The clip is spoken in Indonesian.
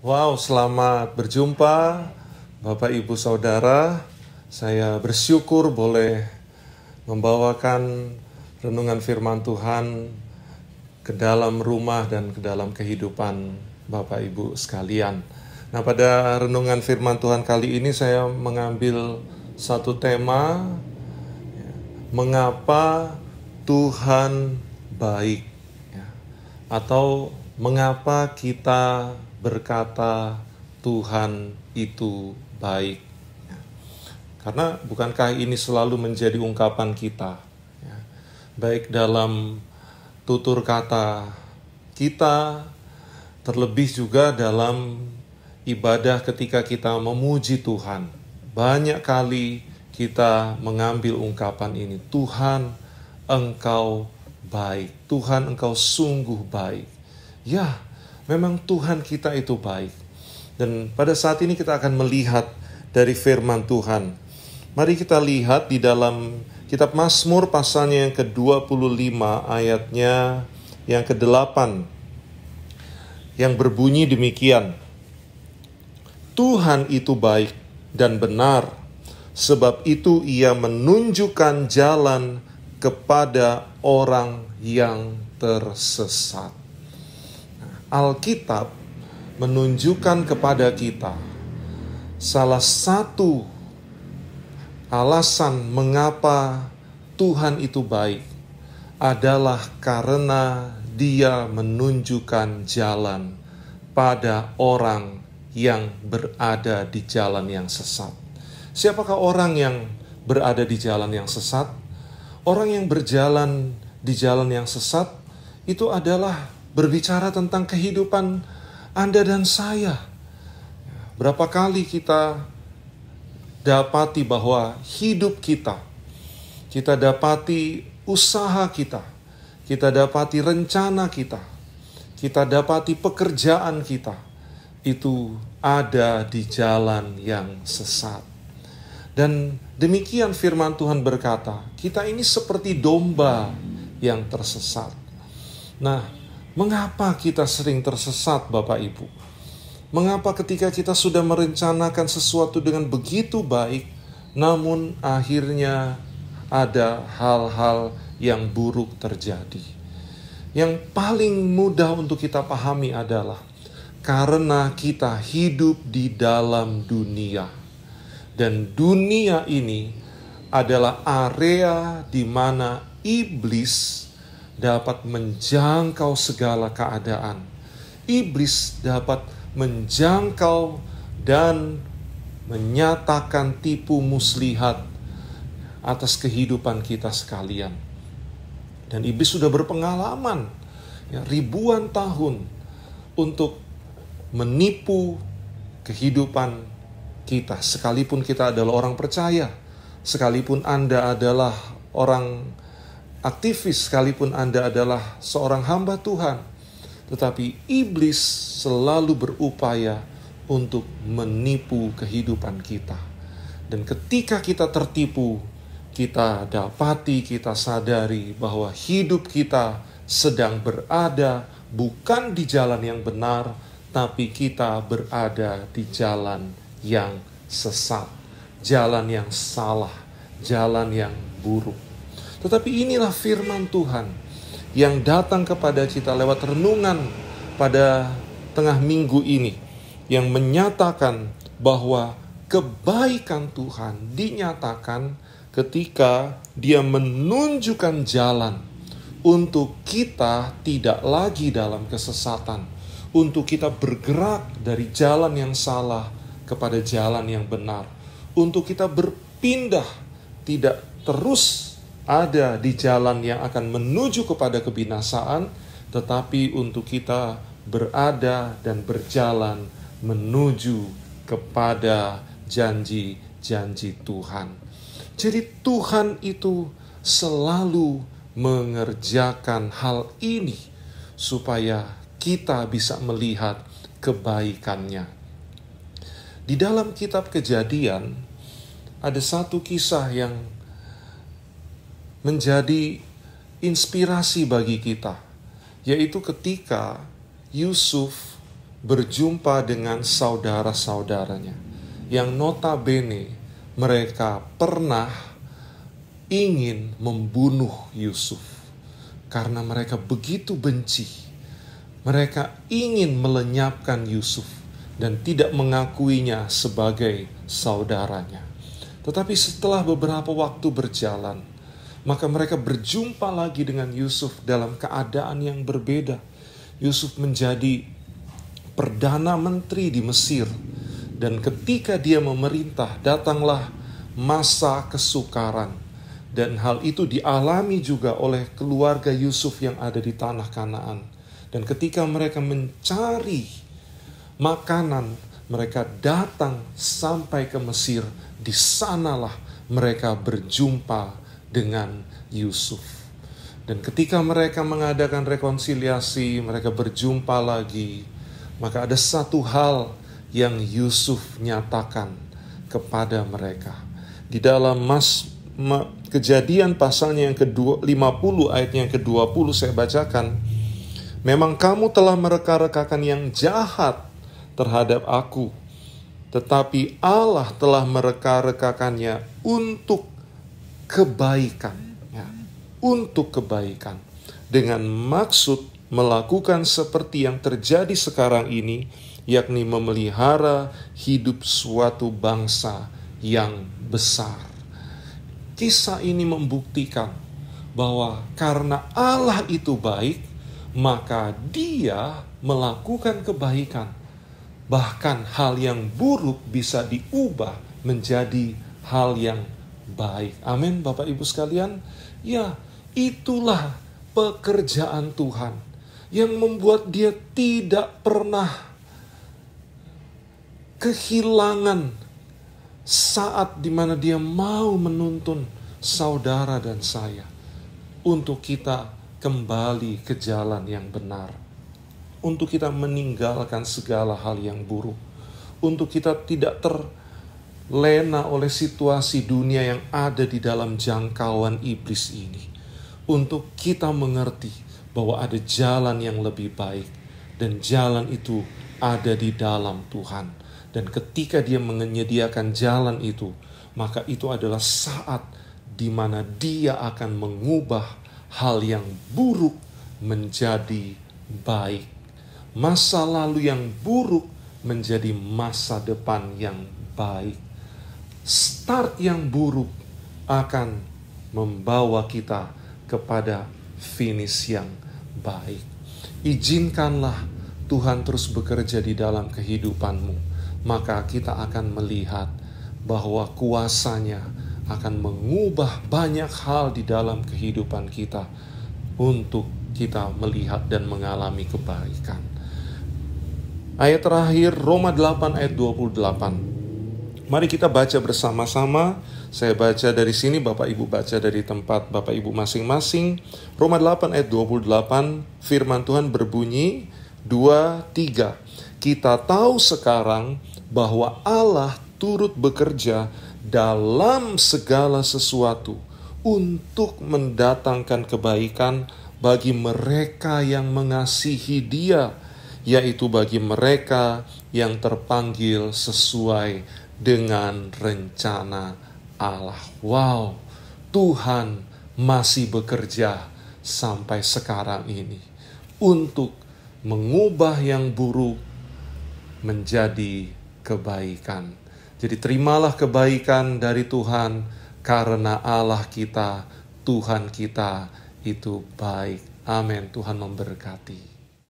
Wow, selamat berjumpa Bapak Ibu Saudara. Saya bersyukur boleh membawakan renungan firman Tuhan ke dalam rumah dan ke dalam kehidupan Bapak Ibu sekalian. Nah, pada renungan firman Tuhan kali ini saya mengambil satu tema, mengapa Tuhan baik, atau mengapa kita berkata Tuhan itu baik. Karena bukankah ini selalu menjadi ungkapan kita, baik dalam tutur kata kita, terlebih juga dalam ibadah ketika kita memuji Tuhan. Banyak kali kita mengambil ungkapan ini, Tuhan Engkau baik, Tuhan Engkau sungguh baik. Ya, memang Tuhan kita itu baik. Dan pada saat ini kita akan melihat dari firman Tuhan. Mari kita lihat di dalam kitab Mazmur pasalnya yang ke-25 ayatnya yang ke-8. Yang berbunyi demikian. Tuhan itu baik dan benar, sebab itu Ia menunjukkan jalan kepada orang yang tersesat. Alkitab menunjukkan kepada kita salah satu alasan mengapa Tuhan itu baik adalah karena Dia menunjukkan jalan pada orang yang berada di jalan yang sesat. Siapakah orang yang berada di jalan yang sesat? Orang yang berjalan di jalan yang sesat itu adalah berbicara tentang kehidupan Anda dan saya. Berapa kali kita dapati bahwa hidup kita dapati usaha kita dapati rencana kita dapati pekerjaan kita, itu ada di jalan yang sesat. Dan demikian firman Tuhan berkata, kita ini seperti domba yang tersesat. Nah, mengapa kita sering tersesat, Bapak Ibu? Mengapa ketika kita sudah merencanakan sesuatu dengan begitu baik, namun akhirnya ada hal-hal yang buruk terjadi? Yang paling mudah untuk kita pahami adalah karena kita hidup di dalam dunia. Dan dunia ini adalah area di mana iblis dapat menjangkau segala keadaan. Iblis dapat menjangkau dan menyatakan tipu muslihat atas kehidupan kita sekalian. Dan iblis sudah berpengalaman ribuan tahun untuk menipu kehidupan kita. Sekalipun kita adalah orang percaya, sekalipun Anda adalah orang aktivis, sekalipun Anda adalah seorang hamba Tuhan, tetapi iblis selalu berupaya untuk menipu kehidupan kita. Dan ketika kita tertipu, kita dapati, kita sadari bahwa hidup kita sedang berada bukan di jalan yang benar, tapi kita berada di jalan yang sesat, jalan yang salah, jalan yang buruk. Tetapi inilah firman Tuhan yang datang kepada kita lewat renungan pada tengah minggu ini, yang menyatakan bahwa kebaikan Tuhan dinyatakan ketika Dia menunjukkan jalan untuk kita tidak lagi dalam kesesatan, untuk kita bergerak dari jalan yang salah kepada jalan yang benar, untuk kita berpindah, tidak terus ada di jalan yang akan menuju kepada kebinasaan, tetapi untuk kita berada dan berjalan menuju kepada janji-janji Tuhan. Jadi Tuhan itu selalu mengerjakan hal ini supaya kita bisa melihat kebaikannya. Di dalam kitab Kejadian ada satu kisah yang menjadi inspirasi bagi kita, yaitu ketika Yusuf berjumpa dengan saudara-saudaranya yang notabene mereka pernah ingin membunuh Yusuf karena mereka begitu benci. Mereka ingin melenyapkan Yusuf dan tidak mengakuinya sebagai saudaranya. Tetapi setelah beberapa waktu berjalan, maka mereka berjumpa lagi dengan Yusuf dalam keadaan yang berbeda. Yusuf menjadi perdana menteri di Mesir. Dan ketika dia memerintah, datanglah masa kesukaran. Dan hal itu dialami juga oleh keluarga Yusuf yang ada di tanah Kanaan. Dan ketika mereka mencari makanan, mereka datang sampai ke Mesir. Di sanalah mereka berjumpa dengan Yusuf. Dan ketika mereka mengadakan rekonsiliasi, mereka berjumpa lagi. Maka ada satu hal yang Yusuf nyatakan kepada mereka. Di dalam Kejadian pasalnya yang ke-50 ayatnya yang ke-20 saya bacakan. Memang kamu telah mereka-rekakan yang jahat terhadap aku, tetapi Allah telah mereka-rekakannya untuk kebaikan. Ya, untuk kebaikan. Dengan maksud melakukan seperti yang terjadi sekarang ini, yakni memelihara hidup suatu bangsa yang besar. Kisah ini membuktikan bahwa karena Allah itu baik, maka Dia melakukan kebaikan. Bahkan hal yang buruk bisa diubah menjadi hal yang baik. Amin, Bapak Ibu sekalian. Ya, itulah pekerjaan Tuhan yang membuat Dia tidak pernah kehilangan saat dimana Dia mau menuntun saudara dan saya untuk kita kembali ke jalan yang benar, untuk kita meninggalkan segala hal yang buruk, untuk kita tidak terlena oleh situasi dunia yang ada di dalam jangkauan iblis ini, untuk kita mengerti bahwa ada jalan yang lebih baik dan jalan itu ada di dalam Tuhan. Dan ketika Dia menyediakan jalan itu, maka itu adalah saat di mana Dia akan mengubah hal yang buruk menjadi baik. Masa lalu yang buruk menjadi masa depan yang baik. Start yang buruk akan membawa kita kepada finish yang baik. Izinkanlah Tuhan terus bekerja di dalam kehidupanmu. Maka kita akan melihat bahwa kuasa-Nya akan mengubah banyak hal di dalam kehidupan kita untuk kita melihat dan mengalami kebaikan. Ayat terakhir Roma 8 ayat 28. Mari kita baca bersama-sama. Saya baca dari sini, Bapak Ibu baca dari tempat Bapak Ibu masing-masing. Roma 8 ayat 28, firman Tuhan berbunyi 2-3. Kita tahu sekarang bahwa Allah turut bekerja dalam segala sesuatu untuk mendatangkan kebaikan bagi mereka yang mengasihi Dia, yaitu bagi mereka yang terpanggil sesuai dengan rencana Allah. Wow, Tuhan masih bekerja sampai sekarang ini untuk mengubah yang buruk menjadi kebaikan. Jadi terimalah kebaikan dari Tuhan karena Allah kita, Tuhan kita itu baik. Amin. Tuhan memberkati.